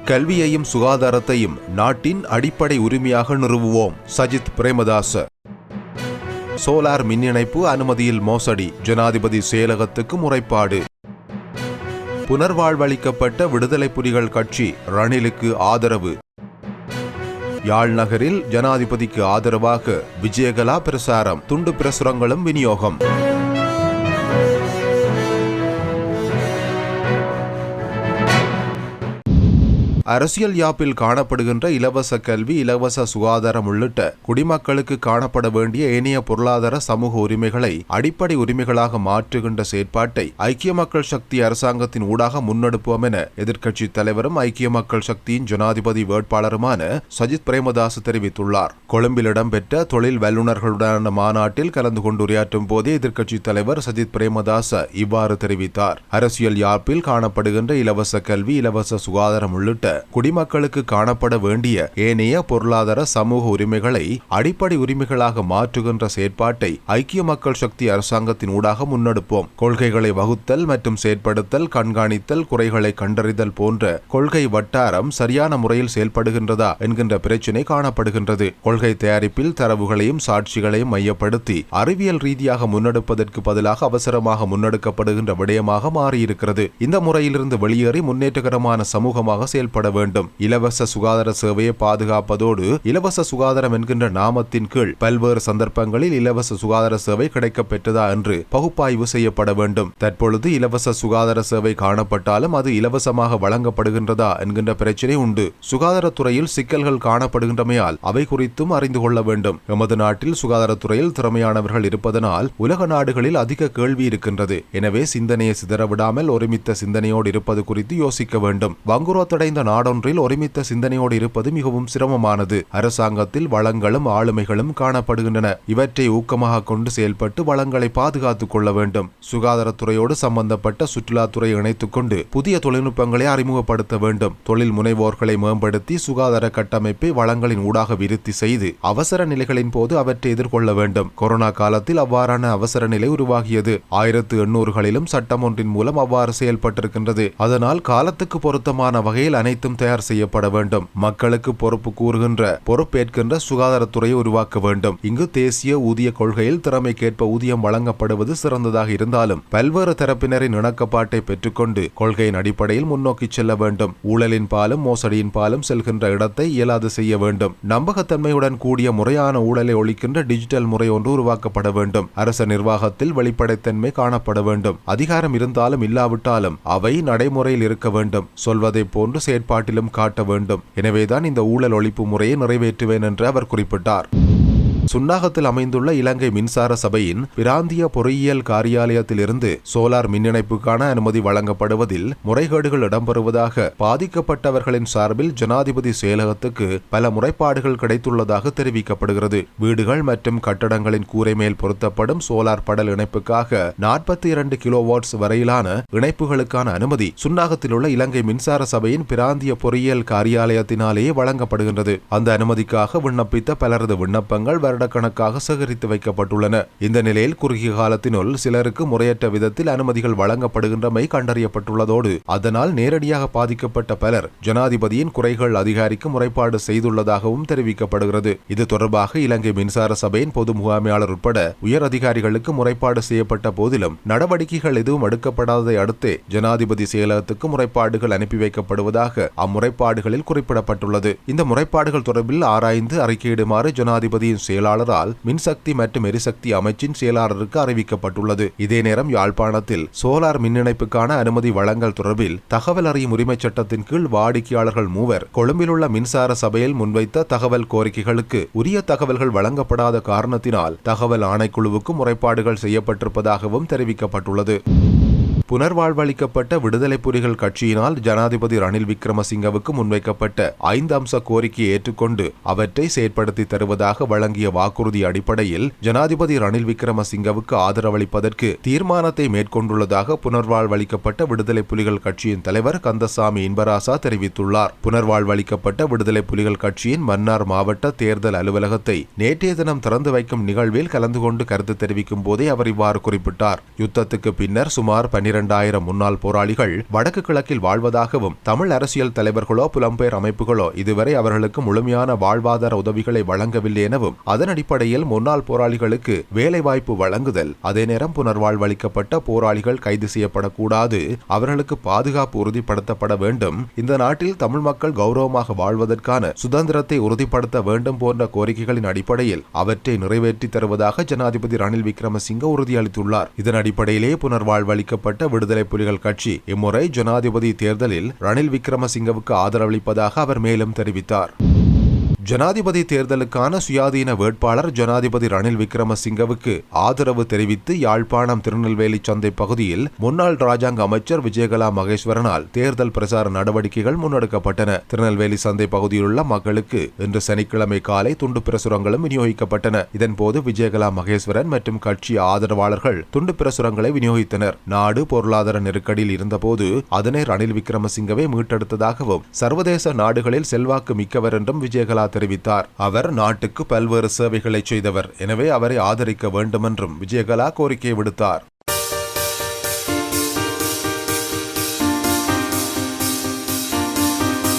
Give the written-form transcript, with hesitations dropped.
கல்வியையும் சுகாதாரத்தையும் நாட்டின் அடிப்படை உரிமையாக நிறுவுவோம். சஜித் பிரேமதாச. சோலார் மின் இணைப்பு அனுமதியில் மோசடி, ஜனாதிபதி செயலகத்துக்கு முறைப்பாடு. புனர்வாழ்வளிக்கப்பட்ட விடுதலை புலிகள் கட்சி ரணிலுக்கு ஆதரவு. யாழ் நகரில் ஜனாதிபதிக்கு ஆதரவாக விஜயகலா பிரசாரம், துண்டு பிரசுரங்களும் விநியோகம். அரசியல் யாப்பில் காணப்படுகின்ற இலவச கல்வி, இலவச சுகாதாரம் உள்ளிட்ட குடிமக்களுக்கு காணப்பட வேண்டிய ஏனைய பொருளாதார சமூக உரிமைகளை அடிப்படை உரிமைகளாக மாற்றுகின்ற செயற்பாட்டை ஐக்கிய மக்கள் சக்தி அரசாங்கத்தின் ஊடாக முன்னெடுப்போம் என எதிர்க்கட்சித் தலைவரும் ஐக்கிய மக்கள் சக்தியின் ஜனாதிபதி வேட்பாளருமான சஜித் பிரேமதாஸ் தெரிவித்துள்ளார். கொழும்பில் இடம்பெற்ற தொழில் வல்லுநர்களுடனான மாநாட்டில் கலந்து கொண்டு உரையாற்றும் போதே எதிர்க்கட்சித் தலைவர் சஜித் பிரேமதாஸ் இவ்வாறு தெரிவித்தார். அரசியல் யாப்பில் காணப்படுகின்ற இலவச கல்வி, இலவச சுகாதாரம் உள்ளிட்ட குடிமக்களுக்கு காணப்பட வேண்டிய ஏனைய பொருளாதார சமூக உரிமைகளை அடிப்படை உரிமைகளாக மாற்றுகின்ற செயற்பாட்டை ஐக்கிய மக்கள் சக்தி அரசாங்கத்தின் ஊடாக முன்னெடுப்போம். கொள்கைகளை வகுத்தல் மற்றும் செயற்படுத்தல், கண்காணித்தல், குறைகளை கண்டறிதல் போன்ற கொள்கை வட்டாரம் சரியான முறையில் செயல்படுகின்றதா என்கின்ற பிரச்சினை காணப்படுகின்றது. கொள்கை தயாரிப்பில் தரவுகளையும் சாட்சிகளையும் மையப்படுத்தி அறிவியல் ரீதியாக முன்னெடுப்பதற்கு பதிலாக அவசரமாக முன்னெடுக்கப்படுகின்ற விடயமாக மாறியிருக்கிறது. இந்த முறையிலிருந்து வெளியேறி முன்னேற்றகரமான சமூகமாக செயல்பட வேண்டும். இலவச சுகாதார சேவையை பாதுகாப்பதோடு இலவச சுகாதாரம் என்கின்ற நாமத்தின் கீழ் பல்வேறு சந்தர்ப்பங்களில் இலவச சுகாதார சேவை கிடைக்கப் பெற்றதா என்று பகுப்பாய்வு செய்யப்பட வேண்டும். தற்பொழுது இலவச சுகாதார சேவை காணப்பட்டாலும் அது இலவசமாக வழங்கப்படுகின்றதா என்கின்ற பிரச்சனை உண்டு. சுகாதாரத்துறையில் சிக்கல்கள் காணப்படுகின்றமையால் அவை குறித்தும் அறிந்து கொள்ள வேண்டும். எமது நாட்டில் சுகாதாரத்துறையில் திறமையானவர்கள் இருப்பதனால் உலக நாடுகளில் அதிக கேள்வி இருக்கின்றது. எனவே சிந்தனையை சிதறவிடாமல் ஒருமித்த சிந்தனையோடு இருப்பது குறித்து யோசிக்க வேண்டும். வங்குரோத்தடைந்த நாடொன்றில் ஒருமித்த சிந்தனையோடு இருப்பது மிகவும் சிரமமானது. அரசாங்கத்தில் வளங்களும் ஆளுமைகளும் காணப்படுகின்றன. இவற்றை ஊக்கமாக கொண்டு செயல்பட்டு வளங்களை பாதுகாத்துக் கொள்ள வேண்டும். சுகாதாரத்துறையோடு சம்பந்தப்பட்ட சுற்றுலாத்துறையை இணைத்துக் கொண்டு புதிய தொழில்நுட்பங்களை அறிமுகப்படுத்த வேண்டும். தொழில் முனைவோர்களை மேம்படுத்தி சுகாதார கட்டமைப்பை வளங்களின் ஊடாக விருத்தி செய்து அவசர நிலைகளின் போது அவற்றை எதிர்கொள்ள வேண்டும். கொரோனா காலத்தில் அவ்வாறான அவசர நிலை உருவாகியது. 1800களிலும் சட்டம் ஒன்றின் மூலம் அவ்வாறு செயல்பட்டிருக்கின்றது. அதனால் காலத்துக்கு பொருத்தமான வகையில் அனைத்தும் தயார் செய்யப்பட வேண்டும். மக்களுக்கு பொறுப்பு கூறுகின்ற, பொறுப்பேற்கின்ற சுகாதாரத்துறையை உருவாக்க வேண்டும். இங்கு தேசிய ஊதிய கொள்கையில் திறமைக்கேற்ப ஊதியம் வழங்கப்படுவது சிறந்ததாக இருந்தாலும் பல்வேறு தரப்பினரின் இணக்கப்பாட்டை பெற்றுக்கொண்டு கொள்கையின் அடிப்படையில் முன்னோக்கி செல்ல வேண்டும். ஊழலின் பாலும் மோசடியின் பாலும் செல்கின்ற இடத்தை இயலாது செய்ய வேண்டும். நம்பகத்தன்மையுடன் கூடிய முறையான ஊழலை ஒழிக்கின்ற டிஜிட்டல் முறை ஒன்று உருவாக்கப்பட வேண்டும். அரச நிர்வாகத்தில் வெளிப்படைத்தன்மை காணப்பட வேண்டும். அதிகாரம் இருந்தாலும் இல்லாவிட்டாலும் அவை நடைமுறையில் இருக்க வேண்டும். சொல்வதை போன்று செயற்பாட்டிலும் காட்ட வேண்டும். எனவேதான் இந்த ஊழல் ஒழிப்பு முறையை நிறைவேற்றுவேன் என்று அவர் குறிப்பிட்டார். சுன்னாகத்தில் அமைந்துள்ள இலங்கை மின்சார சபையின் பிராந்திய பொறியியல் காரியாலயத்தில் இருந்து சோலார் மின் இணைப்புக்கான அனுமதி வழங்கப்படுவதில் முறைகேடுகள் இடம்பெறுவதாக பாதிக்கப்பட்டவர்களின் சார்பில் ஜனாதிபதி செயலகத்துக்கு பல முறைப்பாடுகள் கிடைத்துள்ளதாக தெரிவிக்கப்படுகிறது. வீடுகள் மற்றும் கட்டடங்களின் கூரை மேல் பொருத்தப்படும் சோலார் படல் இணைப்புக்காக 42 கிலோவாட்ஸ் வரையிலான இணைப்புகளுக்கான அனுமதி சுன்னாகத்தில் உள்ள இலங்கை மின்சார சபையின் பிராந்திய பொறியியல் காரியாலயத்தினாலேயே வழங்கப்படுகின்றது. அந்த அனுமதிக்காக விண்ணப்பித்த பலரது விண்ணப்பங்கள் வருடக்கணக்காக சேகரித்து வைக்கப்பட்டுள்ளன. இந்த நிலையில் குறுகிய காலத்தினுள் சிலருக்கு முறையற்ற விதத்தில் அனுமதிகள் வழங்கப்படுகின்றமை கண்டறியப்பட்டுள்ளதோடு அதனால் நேரடியாக பாதிக்கப்பட்ட பலர் ஜனாதிபதியின் குறைகள் அதிகாரிக்கு முறைப்பாடு செய்துள்ளதாகவும் தெரிவிக்கப்படுகிறது. இது தொடர்பாக இலங்கை மின்சார சபையின் பொது முகாமையாளர் உட்பட உயர் அதிகாரிகளுக்கு முறைப்பாடு செய்யப்பட்ட போதிலும் நடவடிக்கைகள் எதுவும் எடுக்கப்படாததை அடுத்தே ஜனாதிபதி செயலகத்துக்கு முறைப்பாடுகள் அனுப்பி வைக்கப்படுவதாக அம்முறைப்பாடுகளில் குறிப்பிடப்பட்டுள்ளது. இந்த முறைப்பாடுகள் தொடர்பில் ஆராய்ந்து அறிக்கையிடுமாறு ஜனாதிபதியின் செயலாளரால் மின்சக்தி மற்றும் எரிசக்தி அமைச்சின் செயலாளருக்கு அறிவிக்கப்பட்டுள்ளது. இதே நேரம் யாழ்ப்பாணத்தில் சோலார் மின் இணைப்புக்கான அனுமதி வழங்கல் தொடர்பில் தகவல் அறியும் உரிமை சட்டத்தின் கீழ் வாடிக்கையாளர்கள் 3 கொழும்பில் உள்ள மின்சார சபையில் முன்வைத்த தகவல் கோரிக்கைகளுக்கு உரிய தகவல்கள் வழங்கப்படாத காரணத்தினால் தகவல் ஆணைக்குழுவுக்கு முறைப்பாடுகள் செய்யப்பட்டிருப்பதாகவும் தெரிவிக்கப்பட்டுள்ளது. புனர்வாழ்வளிக்கப்பட்ட விடுதலை புலிகள் கட்சியினால் ஜனாதிபதி ரணில் விக்ரமசிங்கவுக்கு முன்வைக்கப்பட்ட 5 அம்ச கோரிக்கையை ஏற்றுக்கொண்டு அவற்றை செயற்படுத்தி தருவதாக வழங்கிய வாக்குறுதி அடிப்படையில் ஜனாதிபதி ரணில் விக்ரமசிங்கவுக்கு ஆதரவளிப்பதற்கு தீர்மானத்தை மேற்கொண்டுள்ளதாக புனர்வாழ்வளிக்கப்பட்ட விடுதலை புலிகள் கட்சியின் தலைவர் கந்தசாமி இன்பராசா தெரிவித்துள்ளார். புனர்வாழ்வளிக்கப்பட்ட விடுதலை புலிகள் கட்சியின் மன்னார் மாவட்ட தேர்தல் அலுவலகத்தை நேற்றைய தினம் திறந்து வைக்கும் நிகழ்வில் கலந்து கொண்டு கருத்து தெரிவிக்கும் போதே அவர் இவ்வாறு குறிப்பிட்டார். யுத்தத்துக்கு பின்னர் சுமார் 12 12,000 முன்னாள் போராளிகள் வடக்கு கிழக்கில் வாழ்வதாகவும் தமிழ் அரசியல் தலைவர்களோ புலம்பெயர் அமைப்புகளோ இதுவரை அவர்களுக்கு முழுமையான வாழ்வாதார உதவிகளை வழங்கவில்லை எனவும் அதன் அடிப்படையில் முன்னாள் போராளிகளுக்கு வேலைவாய்ப்பு வழங்குதல், அதே நேரம் புனர்வாழ்வளிக்கப்பட்ட போராளிகள் கைது செய்யப்படக்கூடாது, அவர்களுக்கு பாதுகாப்பு உறுதிப்படுத்தப்பட வேண்டும், இந்த நாட்டில் தமிழ் மக்கள் கௌரவமாக வாழ்வதற்கான சுதந்திரத்தை உறுதிப்படுத்த வேண்டும் போன்ற கோரிக்கைகளின் அடிப்படையில் அவற்றை நிறைவேற்றி தருவதாக ஜனாதிபதி ரணில் விக்ரமசிங்க உறுதியளித்துள்ளார். இதன் அடிப்படையிலே புனர்வாழ்வளிக்கப்பட்ட விடுதலை புலிகள் கட்சி இம்முறை ஜனாதிபதி தேர்தலில் ரணில் விக்ரமசிங்கவுக்கு ஆதரவளிப்பதாக அவர் மேலும் தெரிவித்தார். ஜனாதிபதி தேர்தலுக்கான சுயாதீன வேட்பாளர் ஜனாதிபதி ரணில் விக்ரமசிங்கவுக்கு ஆதரவு தெரிவித்து யாழ்ப்பாணம் திருநெல்வேலி சந்தை பகுதியில் முன்னாள் ராஜாங்க அமைச்சர் விஜயகலா மகேஸ்வரனால் தேர்தல் பிரசார நடவடிக்கைகள் முன்னெடுக்கப்பட்டன. திருநெல்வேலி சந்தை பகுதியில் உள்ள மக்களுக்கு இன்று சனிக்கிழமை காலை துண்டு பிரசுரங்களும் விநியோகிக்கப்பட்டன. இதன்போது விஜயகலா மகேஸ்வரன் மற்றும் கட்சி ஆதரவாளர்கள் துண்டு பிரசுரங்களை விநியோகித்தனர். நாடு பொருளாதார நெருக்கடியில் இருந்தபோது அதனை ரணில் விக்ரமசிங்கவே மீட்டெடுத்ததாகவும் சர்வதேச நாடுகளில் செல்வாக்கு மிக்கவர் என்றும் விஜயகலா தெரிவித்தார். அவர் நாட்டுக்கு பல்வேறு சேவைகளை செய்தவர், எனவே அவரை ஆதரிக்க வேண்டும் என்றும் விஜயகலா கோரிக்கை விடுத்தார்.